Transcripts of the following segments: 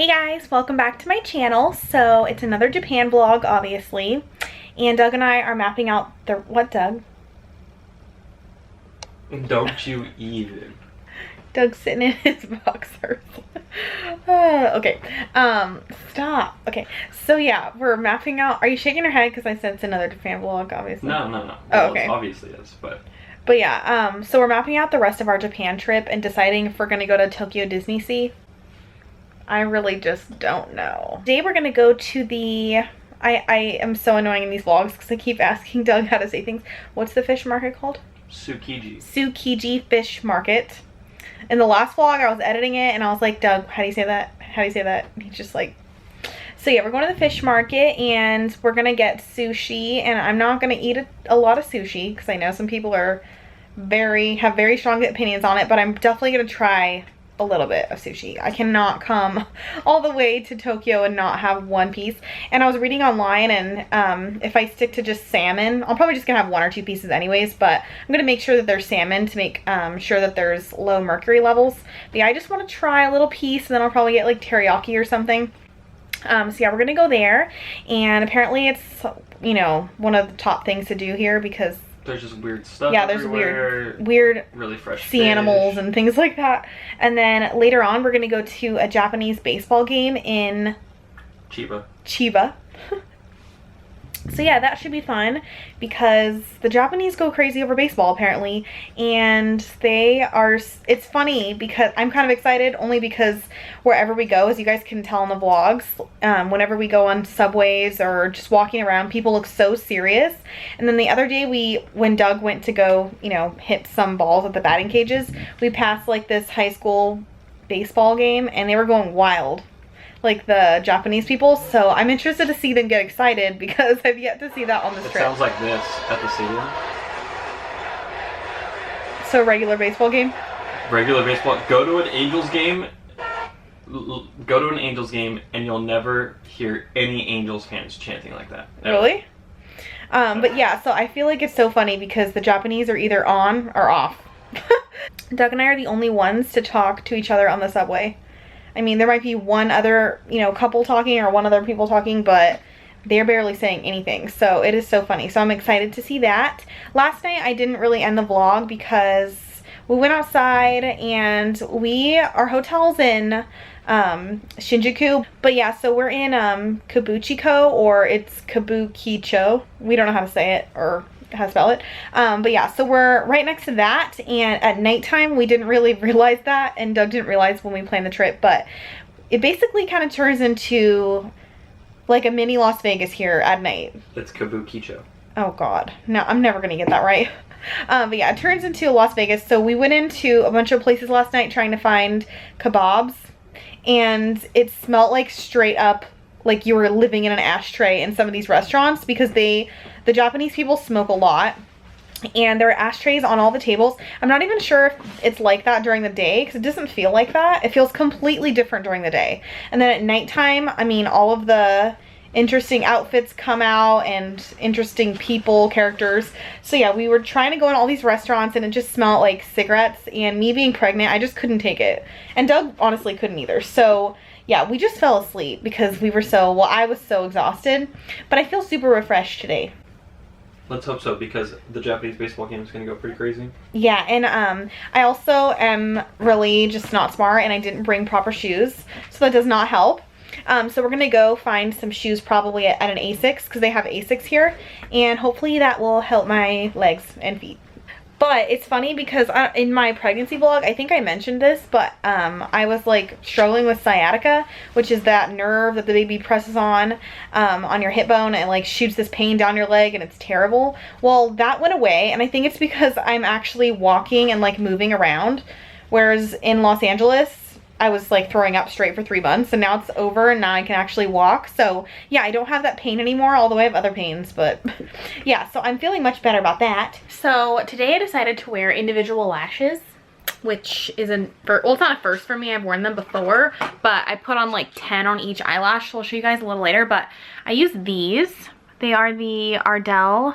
Hey guys, welcome back to my channel. So it's another Japan vlog, obviously, and Doug and I are mapping out the what, Doug? Don't you even. Doug's sitting in his boxers. Okay, stop. Okay, so yeah, we're mapping out. Are you shaking your head because I said it's another Japan vlog, obviously? No. Oh, Well, okay. it obviously is, but yeah, so we're mapping out the rest of our Japan trip and deciding if we're gonna go to Tokyo Disney Sea. I really just don't know. Today we're gonna go to the, I am so annoying in these vlogs because I keep asking Doug how to say things. What's the fish market called? Tsukiji. Tsukiji Fish Market. In the last vlog I was editing it and I was like, Doug, how do you say that? How do you say that? And he's just like, so yeah, we're going to the fish market and we're gonna get sushi, and I'm not gonna eat a lot of sushi because I know some people are have very strong opinions on it, but I'm definitely gonna try a little bit of sushi. I cannot come all the way to Tokyo and not have one piece. And I was reading online, and if I stick to just salmon, I'm probably just gonna have one or two pieces anyways, but I'm gonna make sure that there's salmon to make sure that there's low mercury levels. But yeah, I just want to try a little piece, and then I'll probably get like teriyaki or something. So yeah, we're gonna go there, and apparently it's, you know, one of the top things to do here because there's just weird stuff. Yeah, there's weird really fresh sea animals and things like that. And then later on we're gonna go to a Japanese baseball game in Chiba. So yeah, that should be fun because the Japanese go crazy over baseball apparently, and it's funny because I'm kind of excited only because wherever we go, as you guys can tell in the vlogs, whenever we go on subways or just walking around, people look so serious. And then the other day when Doug went to go, you know, hit some balls at the batting cages, we passed like this high school baseball game and they were going wild, like the Japanese people. So I'm interested to see them get excited because I've yet to see that on this trip. It sounds like this at the stadium. So regular baseball game? Regular baseball. Go to an Angels game. Go to an Angels game and you'll never hear any Angels fans chanting like that. Ever. Really? But yeah, so I feel like it's so funny because the Japanese are either on or off. Doug and I are the only ones to talk to each other on the subway. I mean, there might be one other, you know, couple talking or one other people talking, but they're barely saying anything. So it is so funny. So I'm excited to see that. Last night I didn't really end the vlog because we went outside and our hotel's in Shinjuku. But yeah, so we're in Kabukicho, or it's Kabukicho. We don't know how to say it or how to spell it. But yeah, so we're right next to that, and at nighttime we didn't really realize that, and Doug didn't realize when we planned the trip, but it basically kind of turns into like a mini Las Vegas here at night. It's Kabukicho. Oh god, no, I'm never gonna get that right. But yeah, it turns into Las Vegas. So we went into a bunch of places last night trying to find kebabs, and it smelled like straight up like you were living in an ashtray in some of these restaurants because the Japanese people smoke a lot, and there are ashtrays on all the tables. I'm not even sure if it's like that during the day because it doesn't feel like that. It feels completely different during the day. And then at nighttime, I mean, all of the interesting outfits come out and interesting characters. So yeah, we were trying to go in all these restaurants and it just smelled like cigarettes, and me being pregnant, I just couldn't take it. And Doug honestly couldn't either. So yeah, we just fell asleep because I was so exhausted, but I feel super refreshed today. Let's hope so, because the Japanese baseball game is going to go pretty crazy. Yeah, and I also am really just not smart, and I didn't bring proper shoes, so that does not help. So we're going to go find some shoes probably at an Asics because they have Asics here, and hopefully that will help my legs and feet. But it's funny because in my pregnancy vlog, I think I mentioned this, but I was like struggling with sciatica, which is that nerve that the baby presses on your hip bone and like shoots this pain down your leg, and it's terrible. Well, that went away, and I think it's because I'm actually walking and like moving around, whereas in Los Angeles, I was like throwing up straight for 3 months, and now it's over and now I can actually walk. So yeah, I don't have that pain anymore, although I have other pains, but yeah, so I'm feeling much better about that. So today I decided to wear individual lashes, which isn't, well, it's not a first for me. I've worn them before, but I put on like 10 on each eyelash. So I'll show you guys a little later, but I use these. They are the Ardell,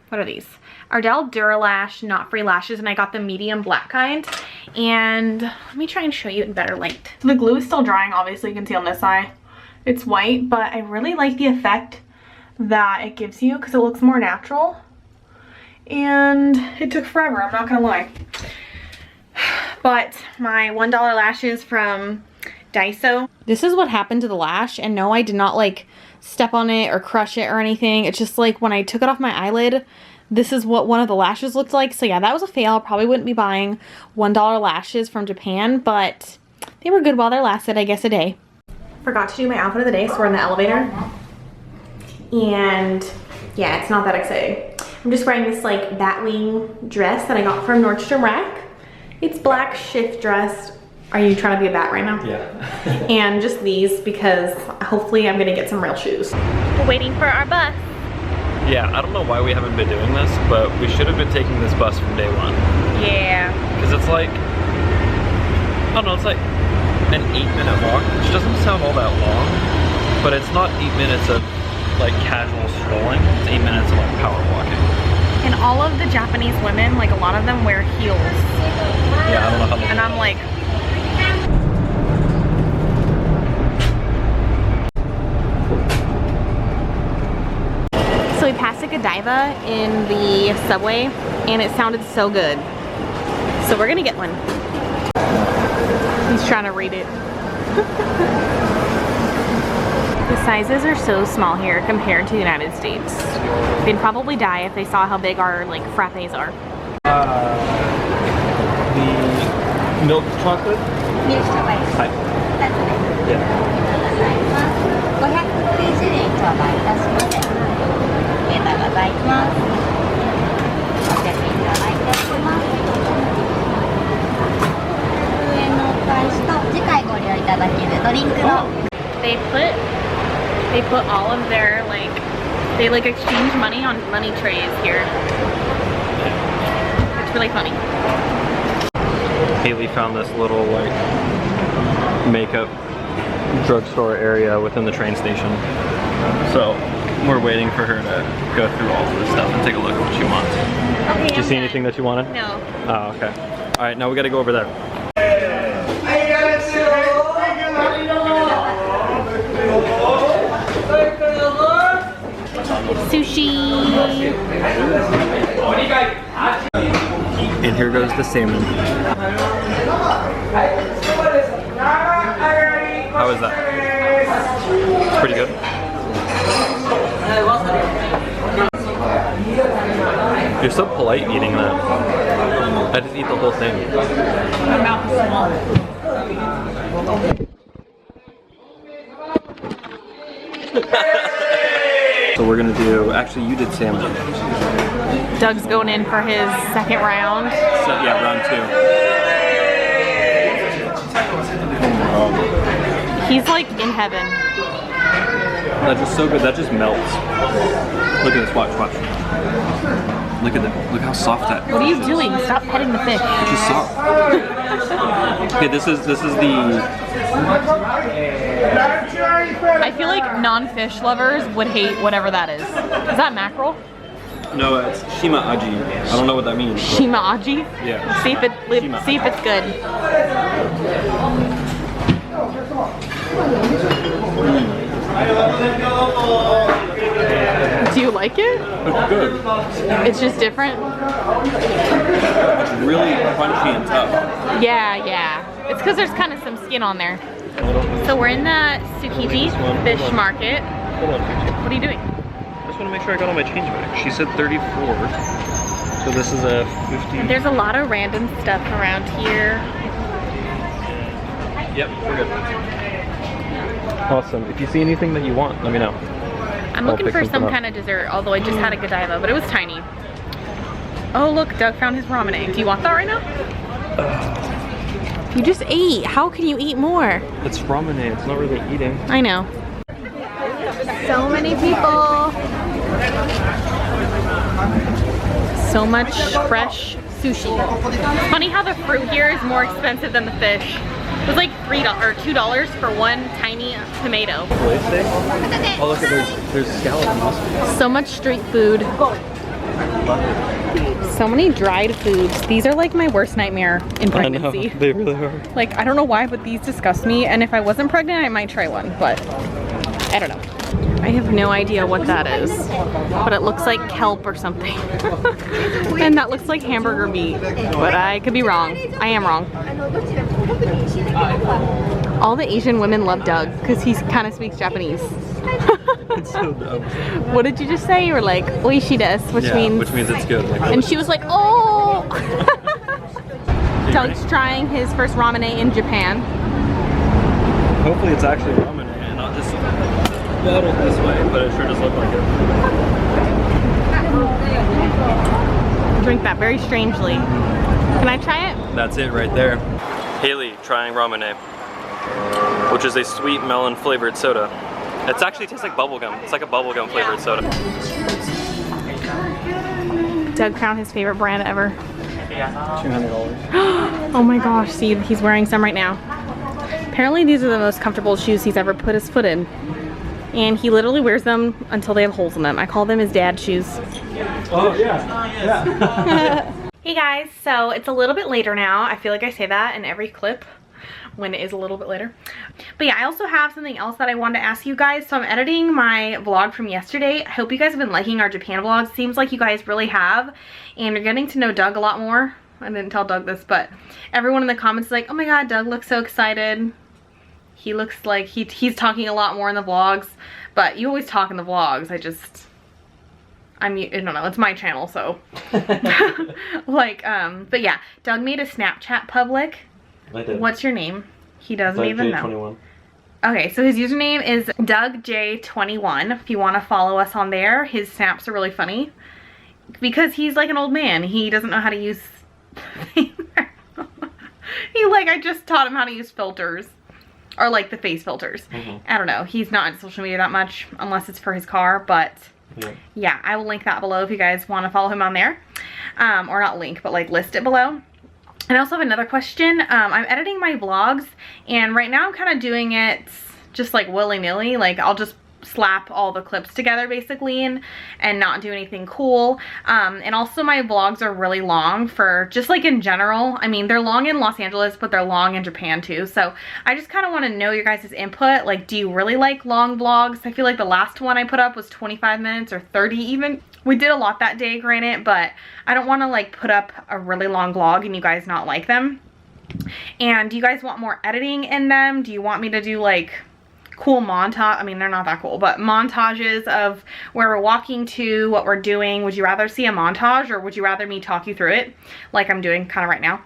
what are these? Ardell Duralash Knot Free Lashes, and I got the medium black kind. And let me try and show you in better light. So the glue is still drying, obviously you can see on this eye. It's white, but I really like the effect that it gives you because it looks more natural. And it took forever, I'm not gonna lie. But my $1 lashes from Daiso. This is what happened to the lash, and no, I did not like step on it or crush it or anything. It's just like when I took it off my eyelid, this is what one of the lashes looked like. So yeah, that was a fail. Probably wouldn't be buying $1 lashes from Japan, but they were good while they lasted, I guess, a day. Forgot to do my outfit of the day, so we're in the elevator. And yeah, it's not that exciting. I'm just wearing this like batwing dress that I got from Nordstrom Rack. It's black shift dress. Are you trying to be a bat right now? Yeah. And just these because hopefully I'm gonna get some real shoes. We're waiting for our bus. Yeah, I don't know why we haven't been doing this, but we should have been taking this bus from day one. Yeah. Because it's like, I don't know, it's like an 8-minute walk, which doesn't sound all that long, but it's not 8 minutes of like casual strolling. It's 8 minutes of like power walking. And all of the Japanese women, like a lot of them wear heels. Yeah, I don't know how. And I'm like, so we passed a Godiva in the subway and it sounded so good. So we're gonna get one. He's trying to read it. The sizes are so small here compared to the United States. They'd probably die if they saw how big our like frappes are. The milk chocolate? Milk chocolate. Hi. That's it. Yeah. 590円頂戴いたします。ありがとうございます。600円頂戴いたします。上のお返しと次回ご利用いただけるドリンクの They put all of their they exchange money on money trays here. It's really funny. Hayley found this little like makeup drugstore area within the train station. So we're waiting for her to go through all of this stuff and take a look at what she wants. Okay, Did you see anything that you wanted? No. Oh, okay. All right, now we gotta go over there. Sushi. And here goes the salmon. How is that? It's pretty good. You're so polite eating that. I just eat the whole thing. My mouth is small. So we're gonna do, actually you did salmon. Doug's going in for his second round. So, yeah, round 2. He's like in heaven. That's just so good, that just melts. Look at this, watch. Look at that, look how soft that is. What are you doing? Stop petting the fish. It's just soft. Okay, this is the... I feel like non-fish lovers would hate whatever that is. Is that mackerel? No, it's Shima Aji. I don't know what that means. But... Shima Aji? Yeah. See if it's good. Do you like it? It's good. It's just different? It's really crunchy and tough. Yeah. It's because there's kind of some skin on there. So we're in the Tsukiji fish market. Hold on. What are you doing? I just want to make sure I got all my change back. She said 34. So this is a 50. There's a lot of random stuff around here. Yep, we're good. Awesome. If you see anything that you want, let me know. I'm looking for some kind of dessert, although I just had a Godiva, but it was tiny. Oh look, Doug found his ramen egg. Do you want that right now? You just ate. How can you eat more? It's ramen, it's not really eating. I know. So many people. So much fresh sushi. Funny how the fruit here is more expensive than the fish. It was like $3 or $2 for one tiny tomato. Oh, look at there's scallops. So much street food. So many dried foods. These are like my worst nightmare in pregnancy. I know, they really are. Like, I don't know why, but these disgust me. And if I wasn't pregnant, I might try one, but I don't know. I have no idea what that is, but it looks like kelp or something. And that looks like hamburger meat, but I could be wrong. I am wrong. All the Asian women love Doug because he kind of speaks Japanese. It's so dumb. What did you just say? You were like, oishi desu, which means it's good. Like, and she was like, oh! Doug's trying his first ramen in Japan. hopefully it's actually ramen and not just bottled this way, but it sure does look like it. Drink that very strangely. Can I try it? That's it right there. Hayley trying ramen, which is a sweet melon flavored soda. It actually tastes like bubblegum. It's like a bubblegum flavored soda. Doug found his favorite brand ever. $200. Oh my gosh, see, he's wearing some right now. Apparently these are the most comfortable shoes he's ever put his foot in. And he literally wears them until they have holes in them. I call them his dad shoes. Oh yeah, yeah. Hey guys, so it's a little bit later now. I feel like I say that in every clip when it is a little bit later. But yeah, I also have something else that I wanted to ask you guys. So I'm editing my vlog from yesterday. I hope you guys have been liking our Japan vlogs. Seems like you guys really have. And you're getting to know Doug a lot more. I didn't tell Doug this, but everyone in the comments is like, oh my god, Doug looks so excited. He looks like he's talking a lot more in the vlogs. But you always talk in the vlogs. I don't know, it's my channel, so. Like, but yeah, Doug made a Snapchat public. I did. What's your name? He doesn't even know. J21. Okay, so his username is DougJ21. If you want to follow us on there, his snaps are really funny. Because he's like an old man. He doesn't know how to use... I just taught him how to use filters. Or like the face filters. I don't know. He's not on social media that much unless it's for his car, but... Yeah, I will link that below if you guys want to follow him on there. Or not link, but like list it below. And I also have another question. I'm editing my vlogs, and right now I'm kind of doing it just like willy-nilly. Like I'll just slap all the clips together basically and not do anything cool. And also my vlogs are really long for just like in general. I mean, they're long in Los Angeles, but they're long in Japan too. So I just kind of want to know your guys' input. Like, do you really like long vlogs? I feel like the last one I put up was 25 minutes or 30 even. We did a lot that day, granted, but I don't want to like put up a really long vlog and you guys not like them. And do you guys want more editing in them? Do you want me to do like cool montage? I mean, they're not that cool, but montages of where we're walking to, what we're doing. Would you rather see a montage or would you rather me talk you through it like I'm doing kind of right now?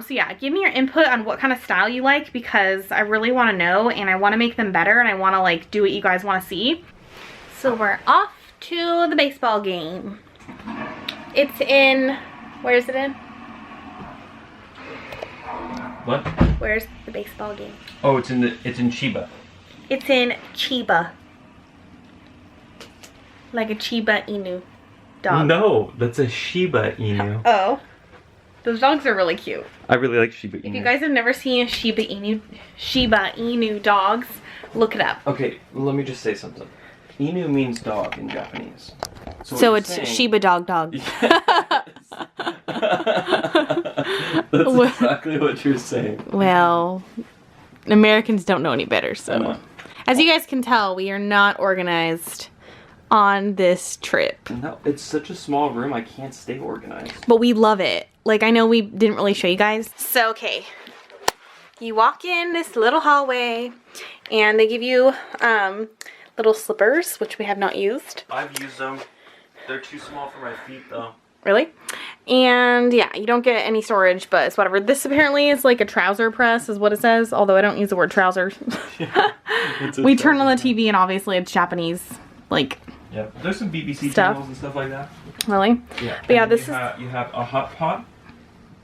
So yeah, give me your input on what kind of style you like, because I really want to know and I want to make them better and I want to like do what you guys want to see. So we're off to the baseball game. It's in, where is it in? What? Where's the baseball game? Oh, it's in Chiba. It's in Chiba. Like a Chiba Inu dog. No, that's a Shiba Inu. Oh. Those dogs are really cute. I really like Shiba Inu. If you guys have never seen Shiba Inu dogs, look it up. Okay, let me just say something. Inu means dog in Japanese. So it's saying, Shiba dog. Yes. That's exactly what you're saying. Well, Americans don't know any better, so. As you guys can tell, we are not organized on this trip. No, it's such a small room, I can't stay organized. But we love it. Like, I know we didn't really show you guys. So, okay. You walk in this little hallway, and they give you, little slippers, which we have not used. I've used them. They're too small for my feet, though. Really? And yeah, you don't get any storage, but it's whatever. This apparently is like a trouser press is what it says, although I don't use the word trousers. We turn on the TV and obviously it's Japanese, like, yeah, there's some BBC stuff. channels and stuff like that. Really? Yeah. But yeah, you have a hot pot,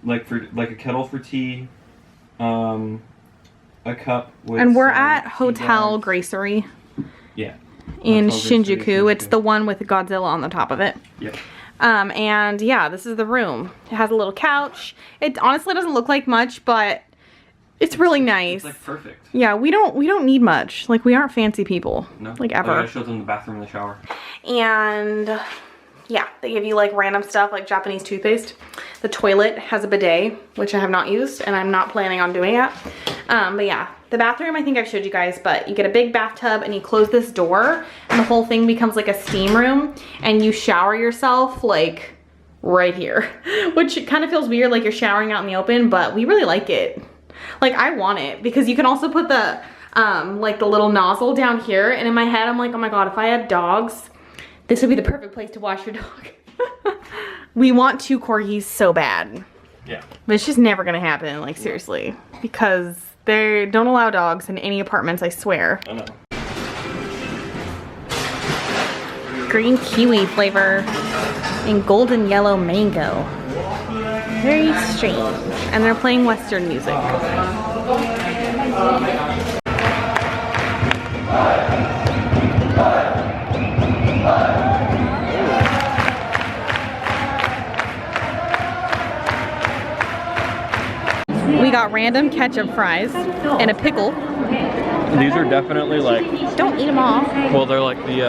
like a kettle for tea, a cup with. And we're at Hotel Gracery. Yeah. In Shinjuku. It's the one with Godzilla on the top of it. Yep. And yeah, this is the room. It has a little couch. It honestly doesn't look like much, but it's really nice. It's like perfect. Yeah, we don't need much. Like, we aren't fancy people. No. Like, ever. I show them the bathroom and the shower. And yeah, they give you like random stuff like Japanese toothpaste. The toilet has a bidet, which I have not used and I'm not planning on doing it. But yeah, the bathroom I think I've showed you guys, but you get a big bathtub and you close this door and the whole thing becomes like a steam room and you shower yourself like right here, which kind of feels weird like you're showering out in the open, but we really like it. Like I want it because you can also put the like the little nozzle down here, and in my head I'm like, oh my god, if I had dogs, this would be the perfect place to wash your dog. We want 2 corgis so bad. Yeah. But it's just never gonna happen, like seriously, because they don't allow dogs in any apartments, I swear. I know. Green kiwi flavor and golden yellow mango. Very strange. And they're playing Western music. We got random ketchup fries and a pickle. These are definitely like... Don't eat them all. Well, they're like the...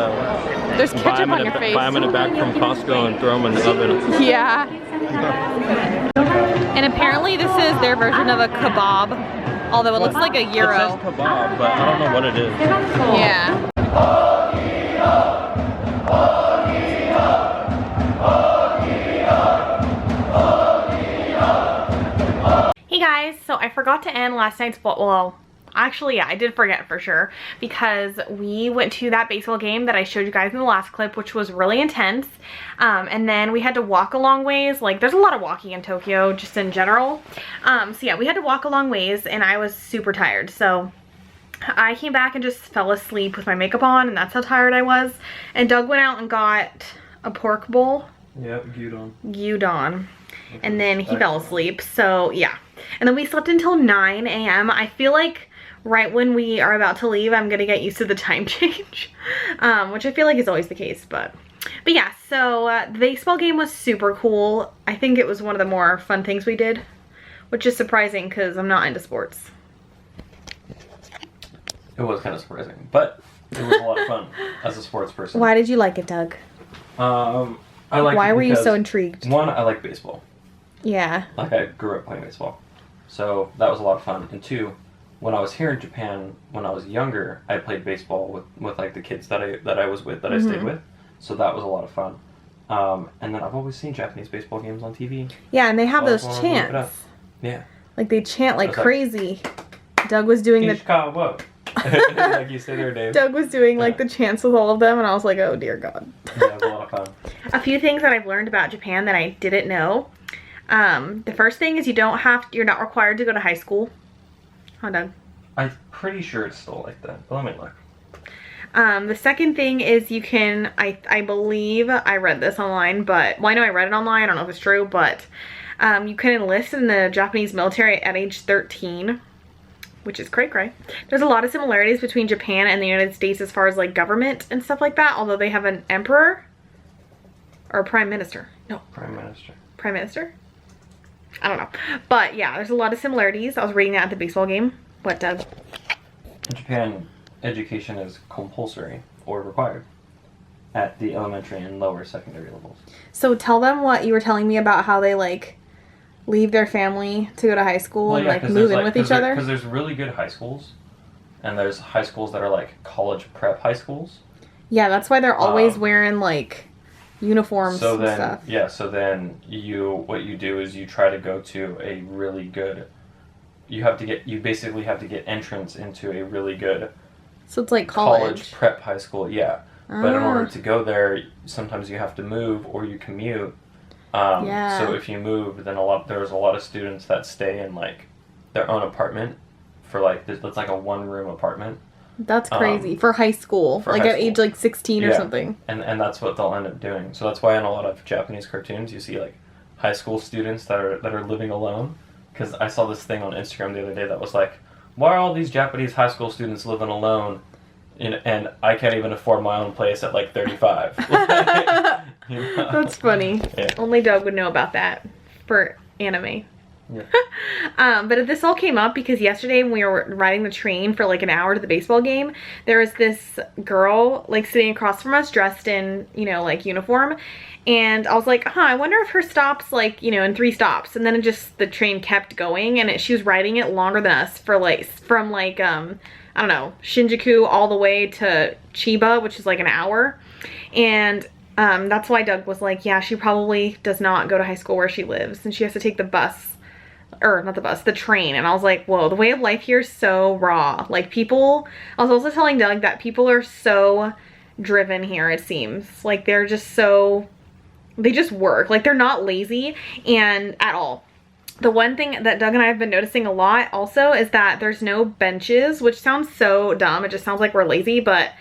There's ketchup on your face. Buy them in a bag from Costco and throw them in the oven. Yeah. And apparently this is their version of a kebab, although it looks like a gyro. It says kebab, but I don't know what it is. Yeah. Hey guys, so I forgot to end last night's vlog. Well, actually, yeah, I did forget for sure because we went to that baseball game that I showed you guys in the last clip, which was really intense. And then we had to walk a long ways. Like, there's a lot of walking in Tokyo just in general. So yeah, we had to walk a long ways and I was super tired. So I came back and just fell asleep with my makeup on, and that's how tired I was. And Doug went out and got a pork bowl. Yep, gyudon. Gyudon. And then he fell asleep. So yeah. And then we slept until 9 a.m. I feel like right when we are about to leave, I'm gonna get used to the time change, which I feel like is always the case, but yeah, so the baseball game was super cool. I think it was one of the more fun things we did, which is surprising because I'm not into sports. It was kind of surprising, but it was a lot of fun as a sports person. Why did you like it, Doug? I like. Why were you so intrigued? One, I like baseball. Yeah. Like, I grew up playing baseball, so that was a lot of fun. And 2, when I was here in Japan, when I was younger, I played baseball with like the kids that I was with, that I stayed with. So that was a lot of fun. And then I've always seen Japanese baseball games on TV. Yeah, and they have those chants. Yeah. Like they chant like crazy. Doug was doing the... like you say there, Dave. Doug was doing like the chants with all of them, and I was like, oh dear God. Yeah, it was a lot of fun. A few things that I've learned about Japan that I didn't know. The first thing is you're not required to go to high school. Hold on. I'm pretty sure it's still like that, but let me look. The second thing is you can, I believe, I read this online, but, well, I know I read it online, I don't know if it's true, but you can enlist in the Japanese military at age 13, which is cray-cray. There's a lot of similarities between Japan and the United States as far as, like, government and stuff like that, although they have an emperor, or prime minister. No. Prime minister. Prime minister? I don't know. But, yeah, there's a lot of similarities. I was reading that at the baseball game. What, Doug? In Japan, education is compulsory or required at the elementary and lower secondary levels. So tell them what you were telling me about how they like leave their family to go to high school and like move in with each other. Because there's really good high schools, and there's high schools that are like college prep high schools. Yeah, that's why they're always wearing like uniforms and stuff. Yeah, so then what you do is you try to go to a really good... You basically have to get entrance into a really good... So it's like college prep high school, yeah. But in order to go there, sometimes you have to move or you commute. So if you move, then there's a lot of students that stay in like their own apartment for like that's like a 1-room apartment. That's crazy for high school, like at age like 16 or something. And that's what they'll end up doing. So that's why in a lot of Japanese cartoons you see like high school students that are living alone. Because I saw this thing on Instagram the other day that was like, why are all these Japanese high school students living alone? And I can't even afford my own place at like 35. You know? That's funny. Yeah. Only Doug would know about that for anime. Yeah. But this all came up because yesterday when we were riding the train for like an hour to the baseball game, there was this girl like sitting across from us dressed in, you know, like uniform. And I was like, huh, I wonder if her stops like, you know, in 3 stops. And then the train kept going, and she was riding it longer than us for like, from like, I don't know, Shinjuku all the way to Chiba, which is like an hour. And that's why Doug was like, yeah, she probably does not go to high school where she lives, and she has to take the bus, or not the bus, the train. And I was like, whoa, the way of life here is so raw. Like people, I was also telling Doug that people are so driven here, it seems. Like they're just so, they just work. Like they're not lazy and at all. The one thing that Doug and I have been noticing a lot also is that there's no benches, which sounds so dumb. It just sounds like we're lazy, but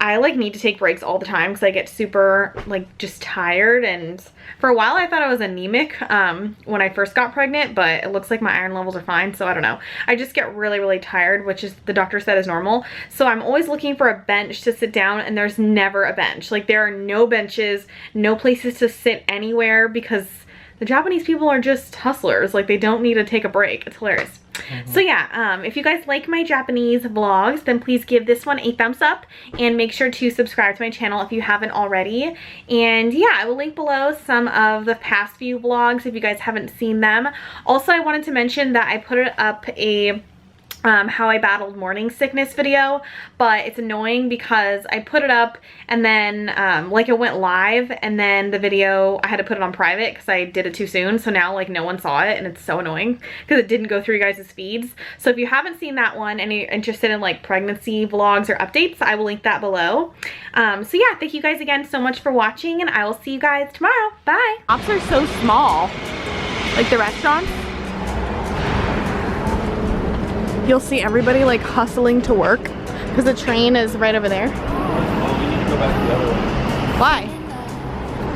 I like need to take breaks all the time because I get super like just tired. And for a while I thought I was anemic when I first got pregnant, but it looks like my iron levels are fine, so I don't know. I just get really, really tired, which is, the doctor said, is normal. So I'm always looking for a bench to sit down, and there's never a bench. Like there are no benches, no places to sit anywhere, because the Japanese people are just hustlers. Like they don't need to take a break. It's hilarious. So yeah, if you guys like my Japanese vlogs, then please give this one a thumbs up and make sure to subscribe to my channel if you haven't already. And yeah, I will link below some of the past few vlogs if you guys haven't seen them. Also, I wanted to mention that I put up a how I battled morning sickness video, but it's annoying because I put it up and then like it went live, and then the video I had to put it on private because I did it too soon. So now like no one saw it, and it's so annoying because it didn't go through you guys' feeds. So if you haven't seen that one and you're interested in like pregnancy vlogs or updates, I will link that below. So yeah, thank you guys again so much for watching, and I will see you guys tomorrow. Bye. Shops are so small, like the restaurants. You'll see everybody like hustling to work because the train is right over there. Oh, we need to go back the other way. Why?